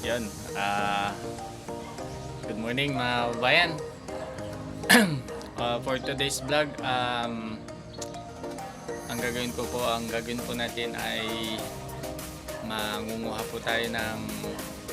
Yun. Good morning mga kababayan. For today's vlog, ang gagawin po natin ay mangunguha po tayo ng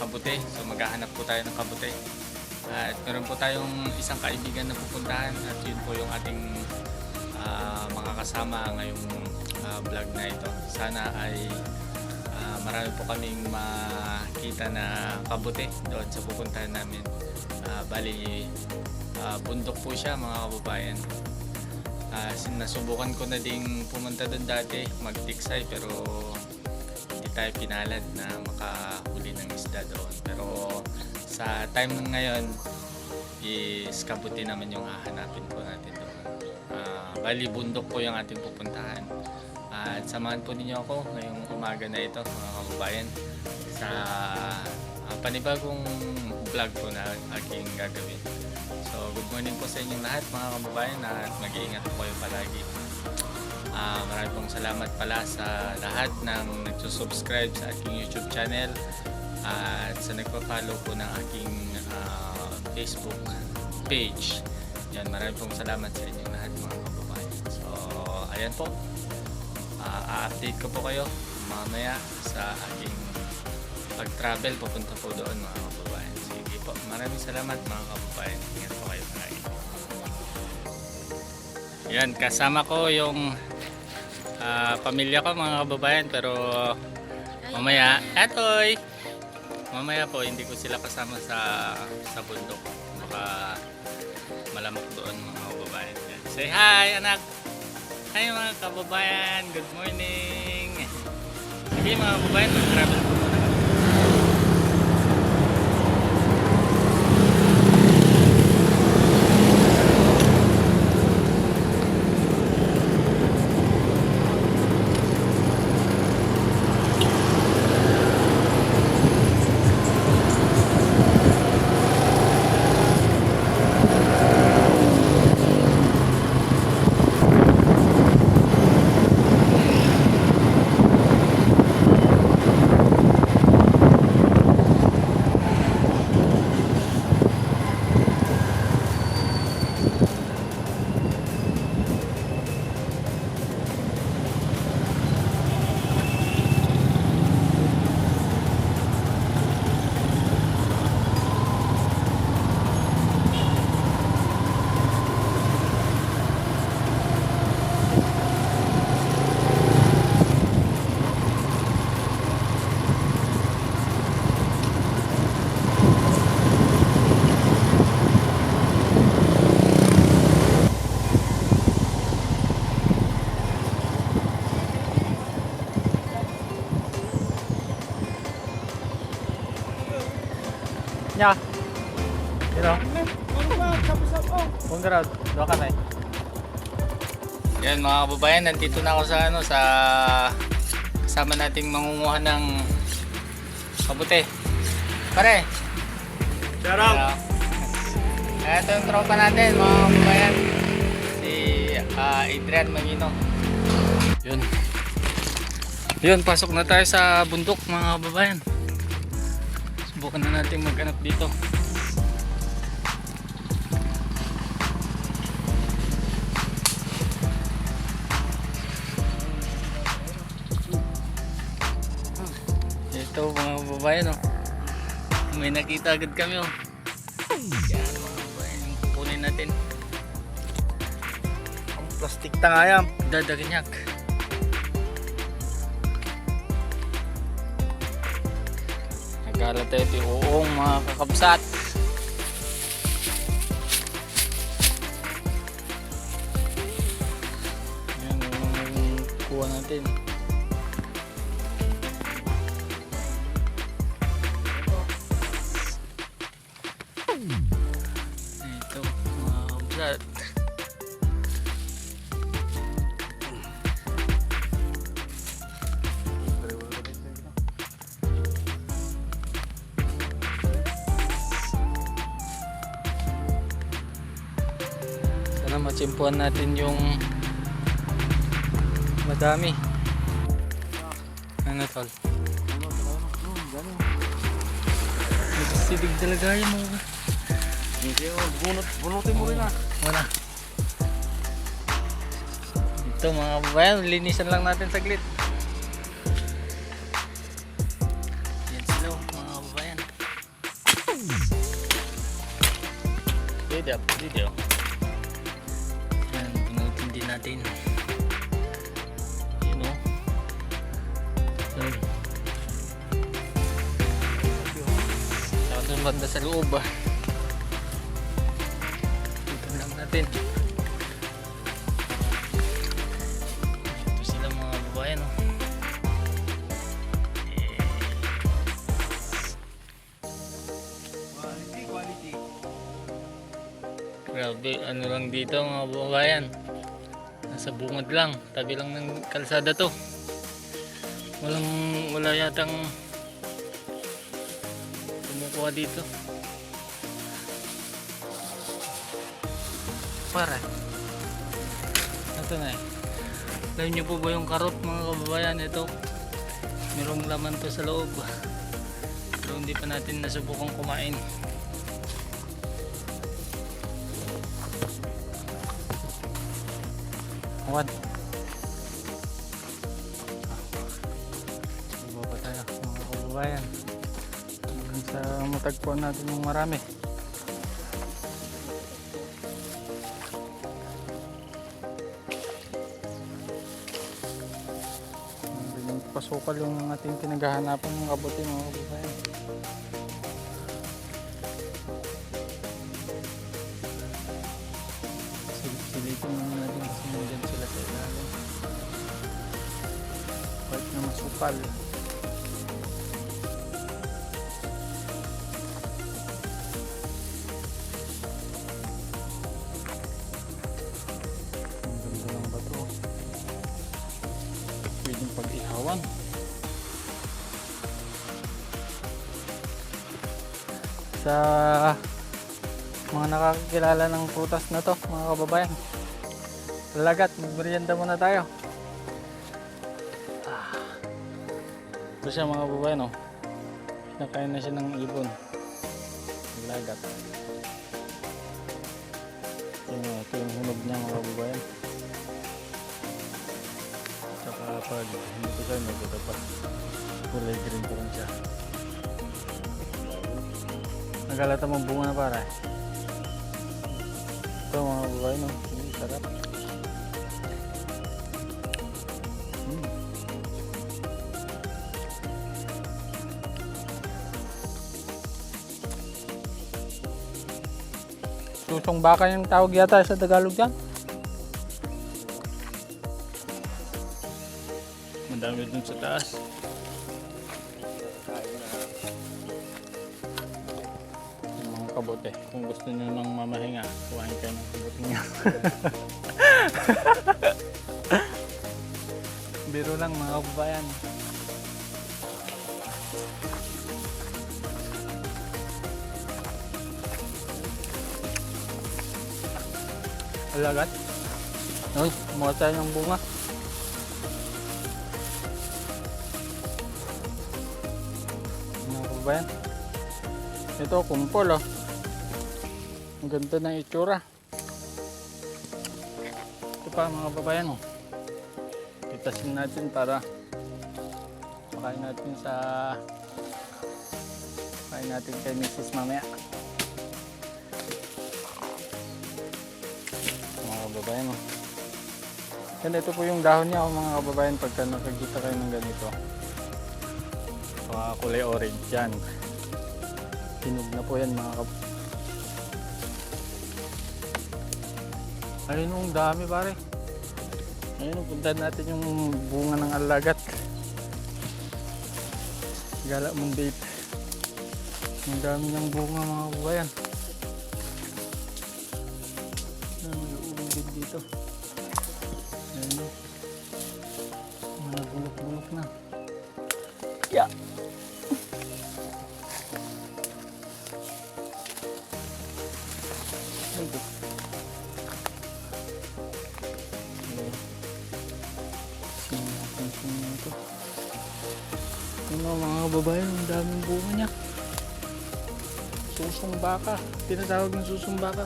kabute. So maghahanap po tayo ng kabute. At meron po tayong isang kaibigan na pupuntahan at yun po yung ating mga kasama ngayong vlog na ito. Sana ay marami po kaming makita na kabute doon sa pupuntahan namin. Bali bundok po siya mga kababayan. Nasubukan ko na ding pumunta doon dati magtiksay, pero hindi tayo pinalad na makahuli ng isda doon. Pero sa time ngayon is kabute naman yung hahanapin po natin doon. Bali bundok po yung ating pupuntahan. At samahan po ninyo ako ngayong umaga na ito mga kababayan sa panibagong vlog po na aking gagawin. So good morning po sa inyong lahat mga kababayan at mag-iingat po kayo palagi. Maraming pong salamat pala sa lahat ng nagsusubscribe sa aking YouTube channel at sa nagpa-follow po ng aking Facebook page. Yan, maraming pong salamat sa inyong lahat mga kababayan. So ayan po, update ko po kayo mamaya sa aking pag-travel papunta po doon mga kababayan. Sige po, maraming salamat mga kababayan. Ingat po kayo palagi. Yan, kasama ko yung pamilya ko mga kababayan, pero mamaya, atoy! Mamaya po hindi ko sila kasama sa bundok. Baka malamok doon mga kababayan. Yan. Say hi anak! Hi mga kababayan! Good morning! Sige mga kababayan, mag-travel po muna. Ya. Dito. Kung garad, doon ka tayo. Yan mga kababayan, nandito na ako sa kasama nating mangunguha ng kabute. Pare. Sarap. Ito yung tropa natin mga kababayan. Si Adrian Magino. Yun. Yun, pasok na tayo sa bundok mga kababayan. Subukan na natin maghanap dito. Ito mga kababayan, oh. May nakita agad kami, oh. Yan mga kababayan, yung kukunin natin. Ang plastic ta nga yan. Dadaganyak. Nagkalat tayo ito yung uong mga kakabsat. Yan yung kuha natin. Ito mga kakabsat. Sana matsimpuan natin yung madami. Ano tol? silig talaga yun mga. Hindi mo, bunutin mo rin ah. Wala. Ito mga kababayan, linisan lang natin saglit. Yan sila mga kababayan. Video. Yan, bunutin din natin. Yun o. Saka doon banda sa loob ah. Dito lang natin. Ito sila mga babayan o. Quality. Grabe, ano lang dito mga babayan. Nasa bungad lang, tabi lang ng kalsada to. Wala yatang kumukuha dito. Para. Ito na eh. Alam niyo po ba yung karot mga kababayan? Ito. Merong laman to sa loob. Pero hindi pa natin nasubukang kumain. Awan. Baba tayo mga kababayan. Hanggang sa matagpuan natin yung marami. Pasukal yung ating pinaghahanapan ng kabuti mga kababayan. Silipin naman natin kasi dyan sila sa ilalim. Kahit na masukal. Ang ganda ng bato. Pwedeng pag-ihawan. Sa mga nakakilala ng prutas na to mga kababayan, lagat, magmerienda muna tayo. Ito siya mga kababayan oh. Nakain na siya ng ibon. Lagat. Ito yung hunog niya mga kababayan. Saka pag hindi ko siya nagkita pa, kulay green pa rin siya. Nagalata mong bunga na para. Ito mga kababayan oh. Sarap. Susong baka yung tawag yata sa Tagalog dyan. Madami dun sa taas. Yung mga kabote. Kung gusto nyo ng mamahinga, kuhain kayo ng kabote niya. Biro lang mga kababayan. Alagat. Uy, kumuha tayo ng bunga. Mga kababayan. Ito, kumpol oh. Ang ganda ng itsura. Ito pa mga kababayan oh. Pitasin natin para makain natin kay Mrs. mamaya. Kababayan oh. Yan, ito po yung dahon niya oh, mga kababayan, pagka nakakita kayo ng ganito. Kulay orange yan. Hinog na po yan mga kababayan. Ayun, ang dami pare. Ayun, puntahan natin yung bunga ng alagat. Gala mong date. Ang dami ng bunga mga kababayan. Dito. Ayan o. Mga bulok-bulok na. Yeah. Ito. Sino ito. Ano mga babae, ang daming bunga niya. Susong baka. Tinatawag ng susong baka.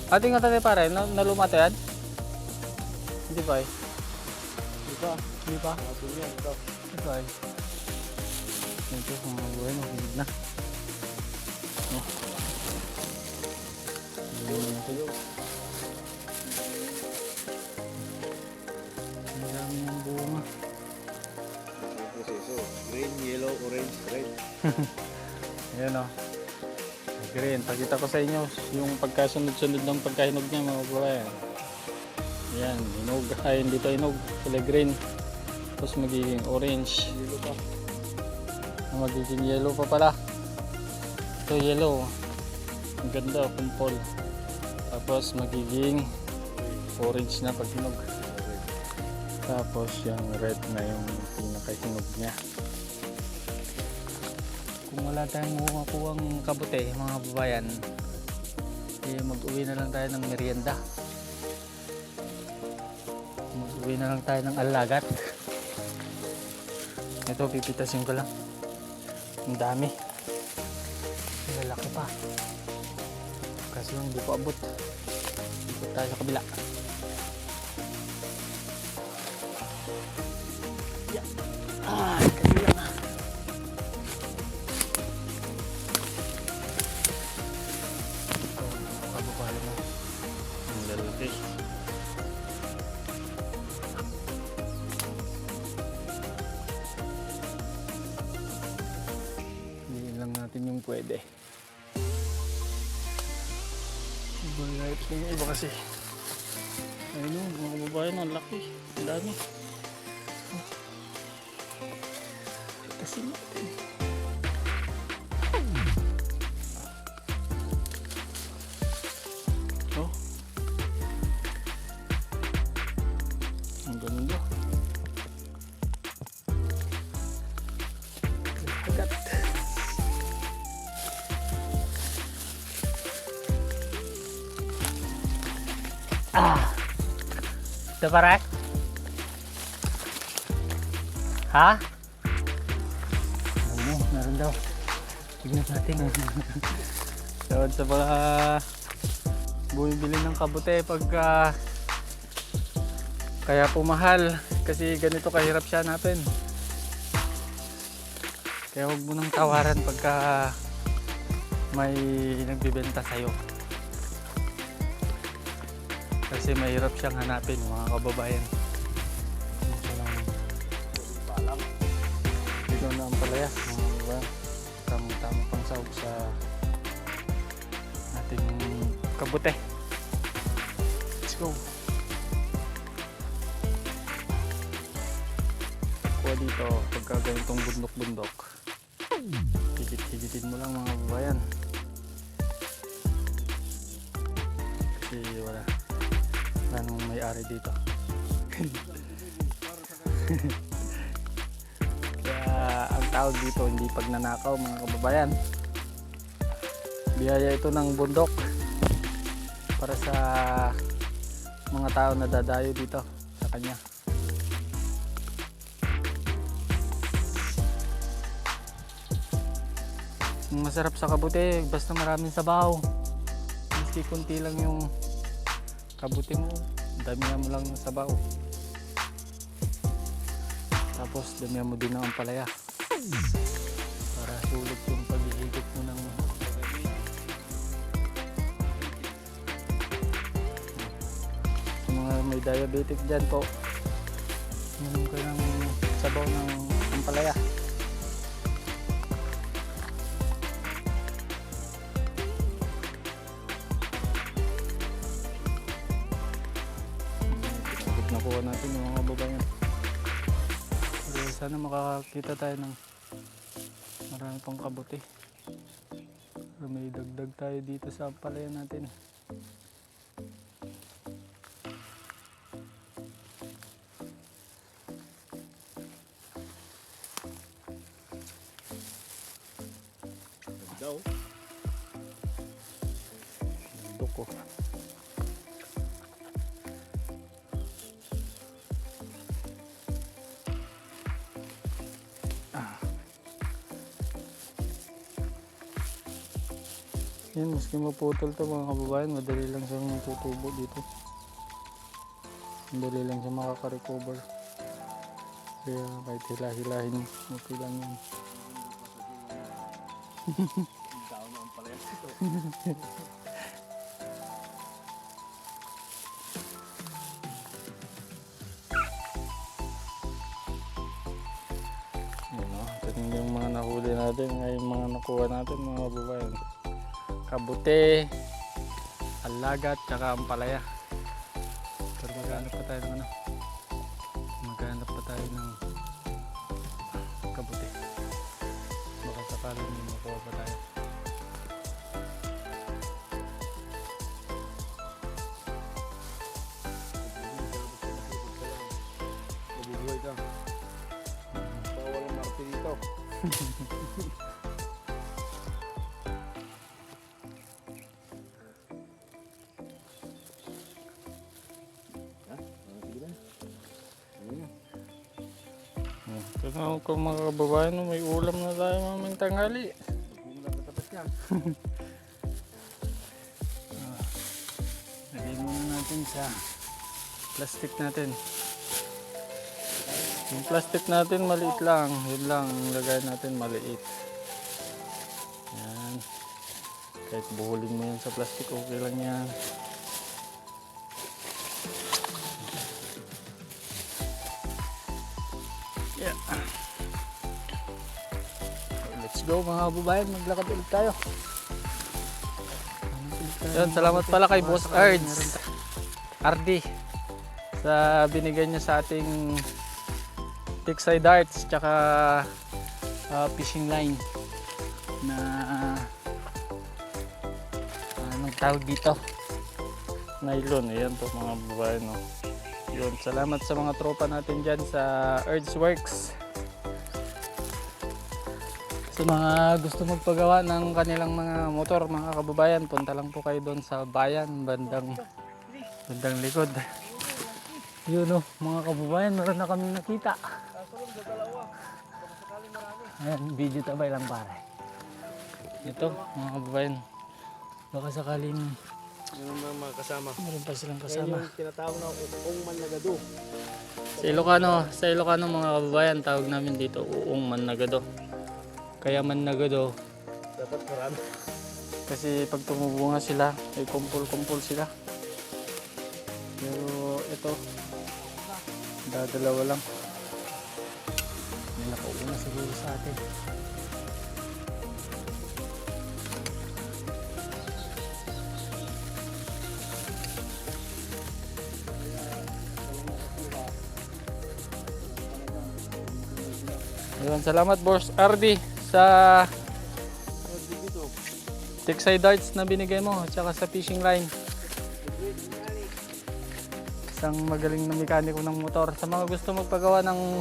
Ating nga tayo pare, nalumata yan? Hindi pa eh. Hindi pa? Hindi pa eh. Ito, mga buhay mo, hindi na. Oh. Ang dami ng bunga. Green, yellow, orange, red. Ayan o. Green. Pakita ko sa inyo yung pagkasunod-sunod ng pagkahinog niya mga buhay. Ayan, hinog. Ay, hindi to hinog. Kulay green. Tapos magiging orange. Yellow pa. Magiging yellow pa pala. Ito yellow. Ang ganda, kumpol. Tapos magiging orange na pag hinog. Tapos yung red na yung pinakahinog niya. Kung wala tayong makukuha ang kabute, mga babayan, eh mag-uwi na lang tayo ng merienda. Mag-uwi na lang tayo ng alagat. Ito, pipitasin ko lang. Ang dami. Lalaki pa. Kasi hindi ko abot. Ikot tayo sa kabila. Yeah. Kabila nga. Kabukalo na. Ang lalaki. Hindi lang natin yung pwede. Ibang light na yung iba kasi. Ayun o, mga kababayan, ang laki. Ang dami. Kasi natin. Oh. Ang ganda. Agad. Ito pare? Ha? Ano, meron daw. Tignan natin. Tawad sa mga bumibili ng kabute pag kaya pumahal kasi ganito kahirap siya hanapin. Kaya huwag mo nang tawaran pagka may nagbibenta sa'yo. Kasi mahirap siyang hanapin mga kababayan. Ito na ang palaya mga kababayan. Tamang pang sahog sa ating kabute. Let's go. Kuha dito pagka ganitong bundok-bundok. Higit-higitin mo lang mga kababayan. Kasi wala nung may-ari dito. Kaya ang tawag dito hindi pagnanakaw mga kababayan. Biyaya ito ng bundok para sa mga tao na dadayo dito sa kanya. Ang masarap sa kabute basta maraming sabaw. Maski kunti lang yung kabuti mo, damihan mo lang ng sabaw. Tapos damihan mo din ng ampalaya para sulit yung paghihigit mo ng sa mga may diabetic dyan po, minom ka ng sabaw ng ampalaya. Nakuha natin yung mga babayan. Pero sana makakita tayo ng marami pang kabuti. Pero may dagdag tayo dito sa ampalaya natin. Daw. Duko. Yan, maski maputol to mga kababayan, madali lang siyang tutubo dito. Madali lang siya makaka-recover. Kaya kahit hila-hilahin, okay lang yan. Down naman pala yan ito. Ito yung mga nahuli natin, yung mga nakuha natin mga kababayan. Kabute, alagat, tsaka ampalaya. Pero maghanap pa tayo ng ano? Maghanap pa tayo ng kabute. Baka sakaling may makuha pa tayo. Mabubuhay ka. Baka walang marti dito. Ha? Sige na. Ayun na. Ito na ako mga kababayan, may ulam na tayo mamang tanghali. Kung nakatapat yan. Lagay muna natin sa plastic natin. Yung plastic natin maliit lang. Yun lang, lagay natin maliit. Yan. Kahit buhulin mo yan sa plastic, okay lang yan. Yeah. Let's go mga kababayan, maglakad ulit tayo. Yan, salamat pala kay Boss Ards. RD sa binigay niya sa ating Tiksay darts tsaka fishing line na anong tawag dito, nylon. Ayan to mga babae, no? Yun, salamat sa mga tropa natin dyan sa Earthworks. Sa mga gusto magpagawa ng kanilang mga motor mga kababayan, punta lang po kayo doon sa bayan, bandang likod. Yun, no, mga kababayan, meron na kaming nakita. Ayan, video tabay lang pare. Ito mga kababayan, baka sakaling Meron na mga kasama. meron pa silang Kaya kasama. yung tinatawag na uong manlagado. Sa Ilocano mga kababayan, tawag namin dito uong mannagado. Kaya mannagado Dapat marami. kasi pag tumubunga sila, ay kumpul-kumpul sila. Pero ito, dadalawa lang. May nakauna siguro sa atin. Ayun, salamat Boss RD sa Tiksay darts na binigay mo at saka sa fishing line. Isang magaling na mekaniko ng motor. Sa mga gusto magpagawa ng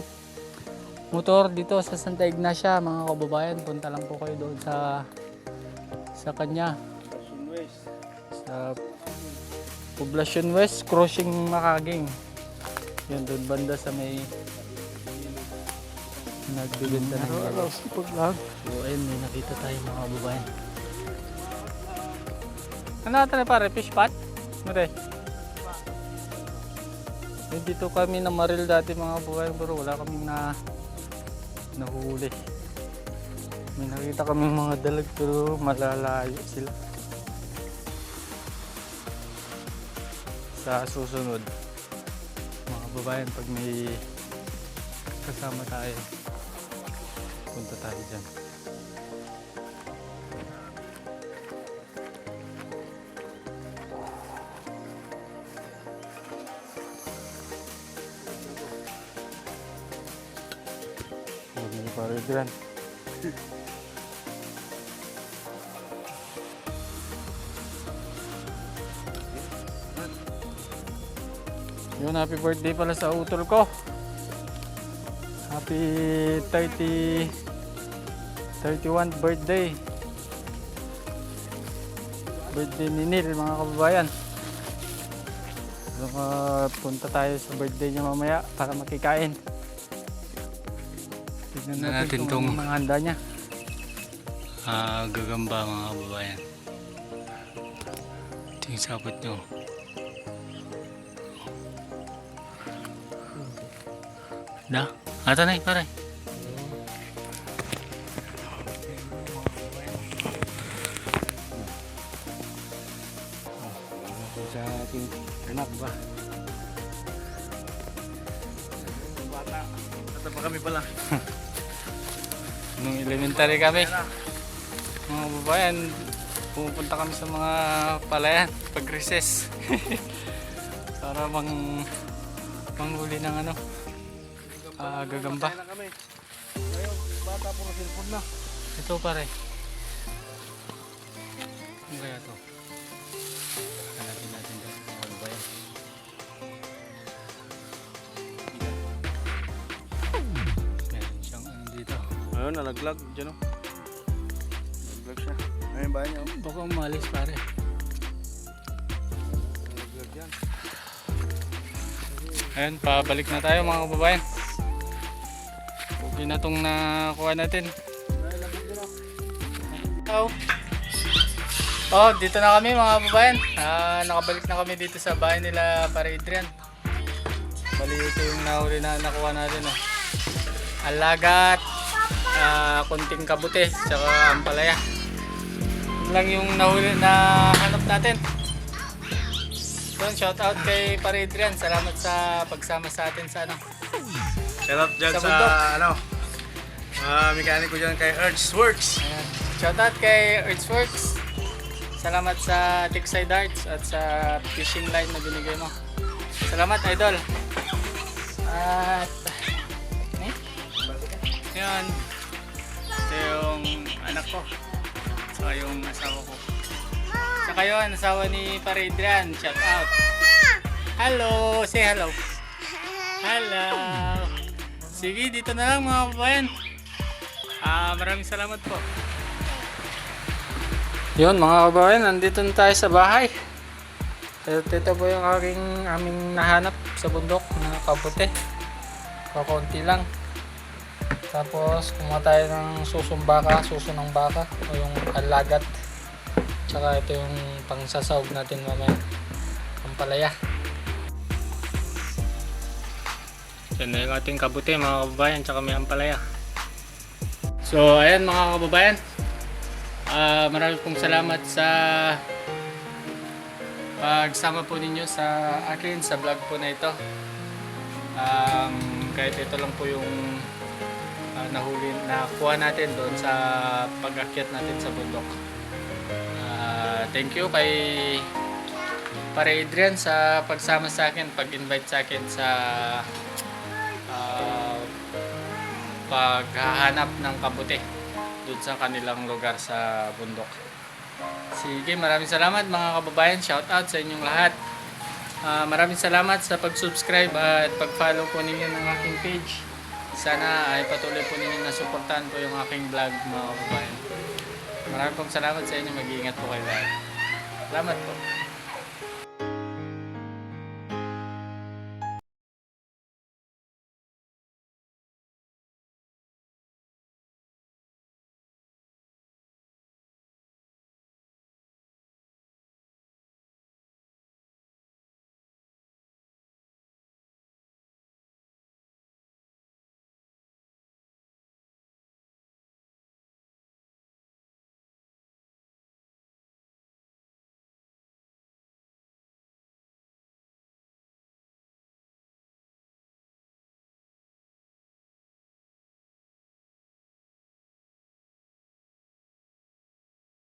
motor dito sa Santa Ignacia mga kababayan, punta lang po kayo doon sa kanya sa Poblacion West, crossing Makaging. Yan doon banda sa may nagbibenta ng yellow. So ayun, may nakita tayo mga kababayan. Ano natin na pare? Fish pot? Mare. Dito kami na maril dati mga kababayan, pero wala kaming nahuhuli. May nakita kaming mga dalag pero malalayo sila. Sa susunod mga kababayan, pag may kasama tayo, punta tayo dyan. Huwag na pare dyan. Yun, happy birthday pala sa utol ko. Happy 31st birthday. Birthday ni Neil mga kababayan. So, punta tayo sa birthday niya mamaya para makikain. Tignan natin kung tong mga handa niya. gagamba mga kababayan. Yung sapot nyo. Da? Ata na pare. Sa ating anak ba? Bata. Bata pa kami pala. Nung elementary kami, mga babayan, pumupunta kami sa mga palayan pag recess. Para manghuli ng ano, gagamba. Kaya na kami. Ngayon, bata puro cellphone na. Ito pare. Ano kaya to? Hanapin natin ito, mga babayan. Meron siyang ano dito. Ayun, nalaglag. Diyan o. Nalaglag siya. Ayun ba niya o? Baka umalis pare. Nalaglag yan. Ayun, pabalik na tayo mga kababayan. Okay na itong nakuha natin. Nalaglag din o. Oh. Oh, dito na kami mga kababayan. Nakabalik na kami dito sa bahay nila Pare Adrian. Bali ito yung nahuli na nakuha natin. Oh. Alagat, kunting kabute, tsaka ampalaya. Yun lang yung nahuli na hanap natin. Doon, shout out kay Pare Adrian. Salamat sa pagsama sa atin sa ano. Shout out dyan Sa sa, bundok. ano, mekaniko dyan kay Earthworks. Ayan. Shout out kay Earthworks. Salamat sa Tickside Darts at sa fishing line na binigay mo. Salamat idol. At yun. Ito yung anak ko. Saka yung asawa ko. Saka yun, asawa ni Pare Adrian. Shout out. Hello. Say hello. Hello. Sige, dito na lang mga kababayan. Maraming salamat po. Yun mga kababayan, nandito na tayo sa bahay. Ito po yung aming nahanap sa bundok na kabute. Kakunti lang. Tapos kumuha tayo ng susong baka, suso ng baka o yung alagat. Tsaka ito yung pangsasawag natin mamaya. Pampalaya. Yan na yung ating kabute mga kababayan, tsaka may ampalaya. So ayan mga kababayan. Maraming pong salamat sa pagsama po ninyo sa akin sa vlog po na ito. Kahit ito lang po yung nakuha natin doon sa pag-akyat natin sa bundok. Thank you kay Pare Adrian sa pagsama sa akin, pag-invite sa akin sa paghahanap ng kabute doon sa kanilang lugar sa bundok. Sige, maraming salamat mga kababayan. Shout out sa inyong lahat. Maraming salamat sa pag-subscribe at pag-follow po ninyo ng aking page. Sana ay patuloy po ninyo na suportahan po yung aking vlog mga kababayan. Maraming pong salamat sa inyo. Mag-iingat po kayo lahat. Salamat po.